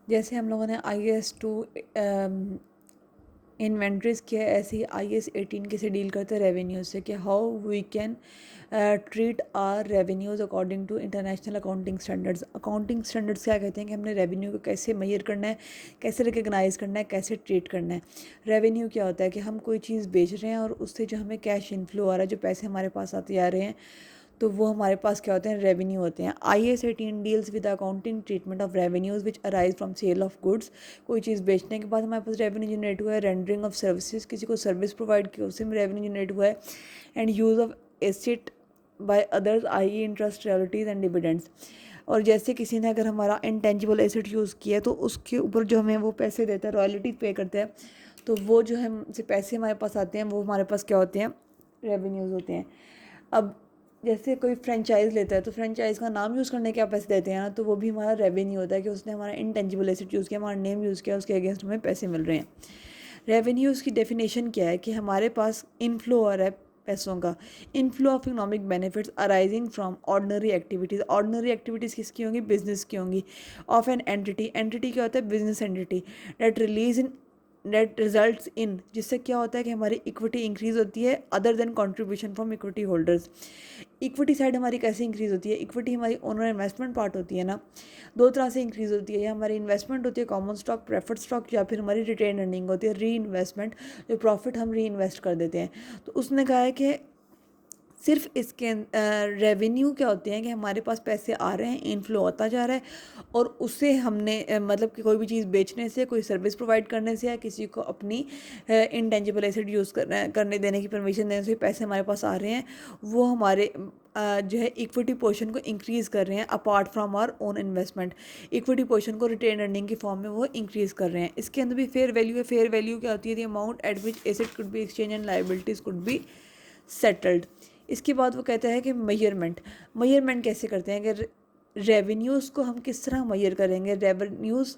जैसे हम लोगों ने IAS 2 इन्वेंट्रीज किया है, ऐसे ही IAS 18 कैसे डील करते हैं रेवेन्यूज से, कि how we can treat our revenues according to international accounting standards. Accounting standards क्या कहते हैं कि हमने रेवेन्यू को कैसे मेजर करना है, कैसे रिकग्नाइज करना है, कैसे ट्रीट करना है। रेवेन्यू क्या होता है कि हम कोई चीज़ बेच रहे हैं और उससे जो हमें कैश इनफ्लो आ रहा है, जो पैसे हमारे पास आते जा रहे हैं, तो वो हमारे पास क्या होते हैं, रेवेन्यू होते हैं। IAS 18 deals with accounting treatment of revenues which arise from sale of goods. कोई चीज़ बेचने के बाद हमारे पास रेवेन्यू जनरेट हुआ है, रेंडरिंग ऑफ सर्विसेज, किसी को सर्विस प्रोवाइड की उससे रेवेन्यू जनरेट हुआ है, and use of asset by others I interest royalties and dividends. और जैसे किसी ने अगर हमारा इंटेंजिबल एसेट यूज़ किया तो उसके ऊपर जो हमें वो पैसे देता है, रॉयल्टीज पे करते हैं, तो वो जो हमसे पैसे हमारे पास आते हैं वो हमारे पास क्या होते हैं, रेवेन्यूज़ होते हैं। अब जैसे कोई फ्रेंचाइज लेता है तो फ्रेंचाइज का नाम यूज़ करने के आप पैसे देते हैं ना, तो वो भी हमारा रेवेन्यू होता है कि उसने हमारा इंटेंजिबल एसेट यूज़ किया, हमारा नेम यूज़ किया, उसके अगेंस्ट हमें पैसे मिल रहे हैं। रेवेन्यूज़ की डेफिनेशन क्या है कि हमारे पास इनफ्लो आ रहा है पैसों का, inflow of economic benefits arising from ordinary activities. Ordinary activities किसकी होंगी, बिजनेस की होंगी। ऑफ एन एंटिटी, एंटिटी क्या होता है, business entity, debt release in net results in, जिससे क्या होता है कि हमारी इक्विटी इंक्रीज होती है other than contribution from equity holders. Equity side हमारी कैसे इंक्रीज होती है, इक्विटी हमारी ओनर इन्वेस्टमेंट पार्ट होती है ना, दो तरह से इंक्रीज होती है, या हमारी इन्वेस्टमेंट होती है कॉमन स्टॉक प्रेफर्ड स्टॉक, या फिर हमारी रिटेन अर्निंग होती है री इन्वेस्टमेंट, जो प्रॉफिट हम री इन्वेस्ट कर देते हैं। तो उसने कहा है कि सिर्फ इसके रेवेन्यू क्या होते हैं कि हमारे पास पैसे आ रहे हैं, इनफ्लो होता जा रहा है, और उससे हमने मतलब कि कोई भी चीज़ बेचने से, कोई सर्विस प्रोवाइड करने से, या किसी को अपनी इंटेंजिबल एसेट यूज़ करने देने की परमिशन देने से पैसे हमारे पास आ रहे हैं, वो हमारे जो है इक्विटी पोर्शन को इंक्रीज़ कर रहे हैं apart from our own investment. Equity portion को रिटेन अर्निंग की फॉर्म में वो इंक्रीज़ कर रहे हैं। इसके अंदर भी फेयर वैल्यू है। फेयर वैल्यू क्या होती है, the amount at which asset could be exchange and liabilities could be settled. इसके बाद वो कहता है कि मेजरमेंट, मेजरमेंट कैसे करते हैं कि रेवेन्यूज़ को हम किस तरह मेजर करेंगे। Revenues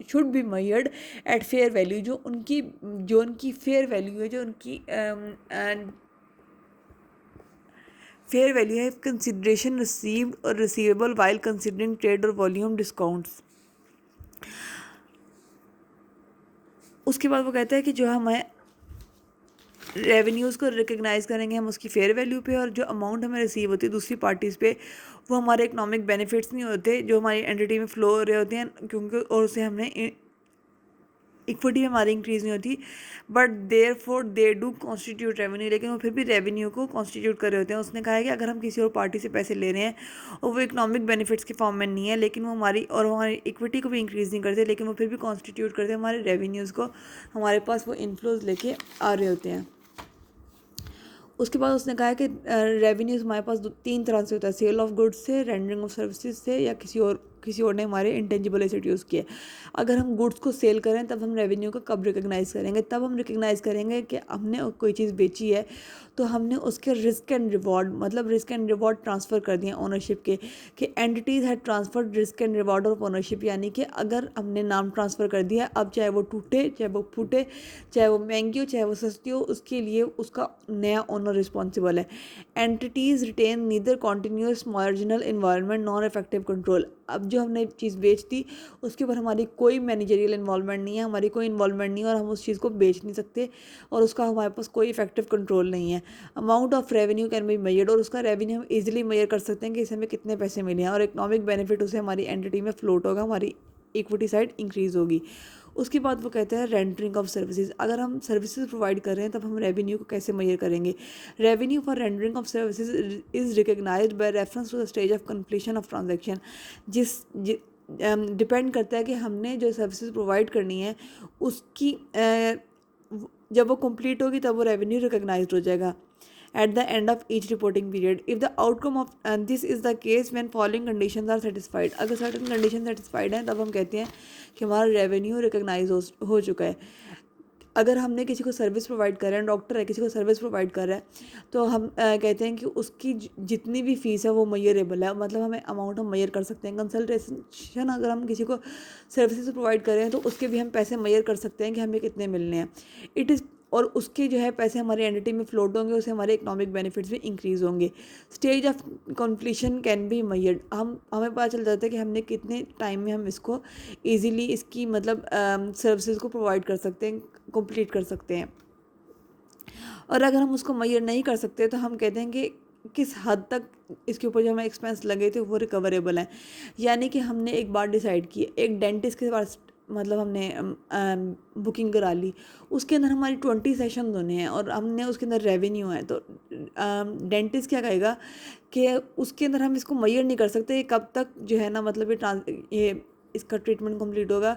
should be measured at fair value, जो उनकी फेयर वैल्यू है, जो उनकी फेयर वैल्यू है, कंसिडरेशन रिसीव्ड और रिसीवेबल वाइल कंसिडरिंग ट्रेड और वॉल्यूम डिस्काउंट्स। उसके बाद वो कहता है कि जो हमें रेवेन्यूज़ को रिकग्नाइज़ करेंगे हम उसकी फेयर वैल्यू पे, और जो अमाउंट हमें रिसीव होती है दूसरी पार्टीज़ पे, वो हमारे इकोनॉमिक बेनिफिट्स नहीं होते जो हमारी एंटिटी में फ़्लो हो रहे होते हैं, क्योंकि और उससे हमने इक्विटी में हमारी इंक्रीज़ नहीं होती, but therefore they do constitute revenue, लेकिन वो फिर भी रेवेन्यू को कॉन्स्टिट्यूट कर रहे होते हैं। उसने कहा है कि अगर हम किसी और पार्टी से पैसे ले रहे हैं और वो इकोनॉमिक बेनिफिट्स के फॉर्म में नहीं है, लेकिन वो हमारी इक्विटी को भी इंक्रीज़ नहीं करते, लेकिन वो फिर भी कॉन्स्टिट्यूट करते हैं हमारे रेवेन्यूज़ को, हमारे पास वो इनफ्लोज लेके आ रहे होते हैं। उसके बाद उसने कहा है कि रेवेन्यूज़ हमारे पास तीन तरह से होता है, सेल ऑफ गुड्स से, रेंडरिंग ऑफ सर्विसेज से, या किसी और ने हमारे इंटेंजिबल एसेट यूज़ किए। अगर हम गुड्स को सेल करें तब हम रेवेन्यू को कब रिकग्नाइज़ करेंगे, तब हम रिकग्नाइज़ करेंगे कि हमने कोई चीज़ बेची है तो हमने उसके रिस्क एंड रिवॉर्ड, मतलब रिस्क एंड रिवॉर्ड ट्रांसफ़र कर दिए ओनरशिप के, कि entities had transferred risk and reward of ownership, यानी कि अगर हमने नाम ट्रांसफ़र कर दिया, अब चाहे वो टूटे, चाहे वो फूटे, चाहे वो महंगी हो, चाहे वो सस्ती हो, उसके लिए उसका नया ओनर रिस्पॉन्सिबल है। Entities retain neither continuous marginal environment non effective control. अब जो हमने चीज़ बेच दी उसके ऊपर हमारी कोई मैनेजरियल इन्वॉल्वमेंट नहीं है, हमारी कोई इन्वॉल्वमेंट नहीं है, और हम उस चीज़ को बेच नहीं सकते, और उसका हमारे पास कोई इफेक्टिव कंट्रोल नहीं है। Amount of revenue can be measured, और उसका रेवेन्यू हम इजीली मेजर कर सकते हैं कि इसे हमें कितने पैसे मिले हैं, और इकोनॉमिक बेनिफिट उसे हमारी एंटिटी में फ्लोट होगा, हमारी इक्विटी साइड इंक्रीज़ होगी। उसके बाद वो कहते हैं रेंडरिंग ऑफ सर्विसेज। अगर हम सर्विसेज प्रोवाइड कर रहे हैं तब हम रेवेन्यू को कैसे मेजर करेंगे। Revenue for rendering of services is recognized by reference to the stage of completion of transaction. Depend करता है कि हमने जो सर्विसेज प्रोवाइड करनी है उसकी जब वो कंप्लीट होगी तब वो रेवेन्यू रिकग्नाइज्ड हो जाएगा at the end of each reporting period. If the outcome of this is the case when following conditions are satisfied, अगर certain condition satisfied हैं तब हम कहते हैं कि हमारा रेवेन्यू रिकग्नाइज हो चुका है। अगर हमने किसी को सर्विस प्रोवाइड कर रहे हैं, डॉक्टर है किसी को सर्विस प्रोवाइड कर रहा है, तो हम कहते हैं कि उसकी जितनी भी फीस है वो मेजरेबल है, मतलब हमें अमाउंट हम मेजर कर सकते हैं। कंसल्टेशन अगर हम किसी को सर्विसेज प्रोवाइड कर रहे हैं तो उसके भी हम पैसे मेजर कर सकते हैं कि हमें कितने मिलने हैं। इट इज़ और उसके जो है पैसे हमारे एंटिटी में फ्लोट होंगे, उससे हमारे इकोनॉमिक बेनिफिट्स भी इंक्रीज़ होंगे। Stage of completion can be measured, हमें पता चल जाता है कि हमने कितने टाइम में हम इसको ईजिली इसकी मतलब सर्विसेज को प्रोवाइड कर सकते हैं, कंप्लीट कर सकते हैं। और अगर हम उसको मेजर नहीं कर सकते तो हम कहते हैं कि किस हद तक इसके ऊपर जो हमें एक्सपेंस लगे थे वो रिकवरेबल हैं। यानी कि हमने एक बार डिसाइड किया, एक डेंटिस्ट के पास मतलब हमने बुकिंग करा ली, उसके अंदर हमारी 20 सेशन होने हैं और हमने उसके अंदर रेवेन्यू है, तो डेंटिस्ट क्या कहेगा कि उसके अंदर हम इसको मेजर नहीं कर सकते कब तक जो है ना मतलब ये इसका ट्रीटमेंट कंप्लीट होगा।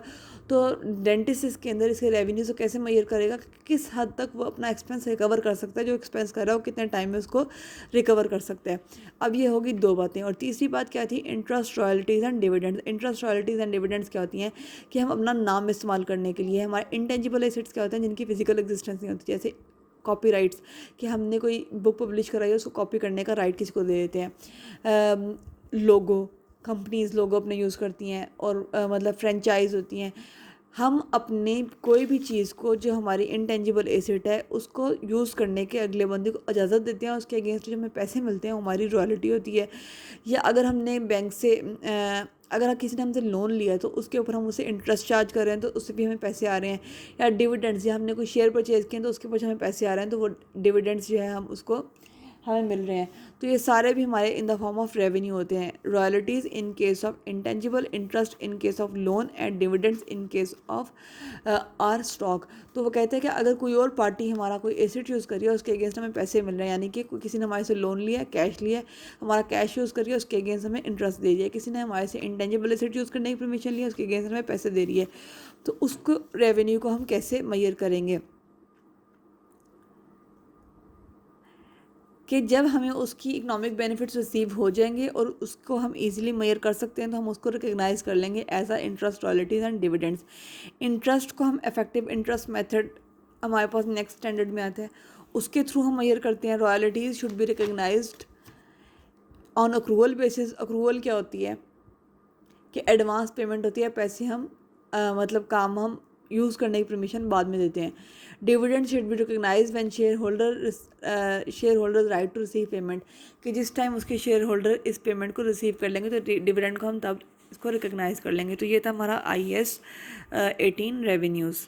तो डेंटिस्ट इसके अंदर इसके रेवेन्यू से कैसे मेजर करेगा कि किस हद तक वो अपना एक्सपेंस रिकवर कर सकता है, जो एक्सपेंस कर रहा है वो कितने टाइम में उसको रिकवर कर सकता है। अब ये होगी दो बातें। और तीसरी बात क्या थी, interest, royalties and dividends. Interest, royalties and dividends क्या होती हैं कि हम अपना नाम इस्तेमाल करने के लिए, हमारे इंटेंजिबल एसेट्स क्या होते हैं जिनकी फिजिकल एग्जिस्टेंस नहीं होती, जैसे कॉपी राइट्स, कि हमने कोई बुक पब्लिश कराई है उसको कॉपी करने का राइट किसी को दे देते हैं। लोगो, कंपनीज़ लोगो अपने यूज़ करती हैं, और मतलब फ्रेंचाइज होती हैं। हम अपने कोई भी चीज़ को जो हमारी इंटेंजिबल एसेट है उसको यूज़ करने के अगले बंदे को इजाज़त देते हैं, उसके अगेंस्ट जो हमें पैसे मिलते हैं वो हमारी रॉयल्टी होती है। या अगर हमने बैंक से अगर किसी ने हमसे लोन लिया है तो उसके ऊपर हम उसे इंटरेस्ट चार्ज कर रहे हैं तो उससे भी हमें पैसे आ रहे हैं। या डिविडेंड्स, या हमने कोई शेयर परचेज़ किए हैं तो उसके ऊपर हमें पैसे आ रहे हैं, तो वो डिविडेंड्स जो है हम उसको हमें मिल रहे हैं। तो ये सारे भी हमारे in the form of revenue होते हैं। Royalties in case of intangible, interest in case of loan, and dividends in case of our stock. तो वो कहते हैं कि अगर कोई और पार्टी हमारा कोई एसेट यूज़ करिए उसके अगेंस्ट हमें पैसे मिल रहे हैं, यानी कि किसी ने हमारे से लोन लिया है, कैश लिया है, हमारा कैश यूज़ करिए उसके अगेंस्ट हमें इंटरेस्ट दे दिया, किसी ने हमारे से इंटेंजिबल एसेट यूज़ करने की परमिशन लिया उसके अगेंस्ट हमें पैसे दे रही है, तो उसको रेवेन्यू को हम कैसे मेजर करेंगे कि जब हमें उसकी इकोनॉमिक बेनिफिट्स रिसीव हो जाएंगे और उसको हम इजीली मेजर कर सकते हैं तो हम उसको रिकग्नाइज कर लेंगे as a interest, royalties and dividends. Interest को हम इफेक्टिव इंटरेस्ट मेथड हमारे पास नेक्स्ट स्टैंडर्ड में आता है, उसके थ्रू हम मेजर करते हैं। Royalties should be recognised on accrual basis. Accrual क्या होती है कि एडवांस पेमेंट होती है, पैसे हम मतलब काम हम यूज़ करने की परमिशन बाद में देते हैं। Dividend should be recognise when share holder right to receive payment, कि जिस टाइम उसके शेयर होल्डर इस पेमेंट को रिसीव कर लेंगे तो डिविडेंड को हम तब इसको रिकग्नाइज कर लेंगे। तो ये था हमारा IAS 18 रेवेन्यूज़।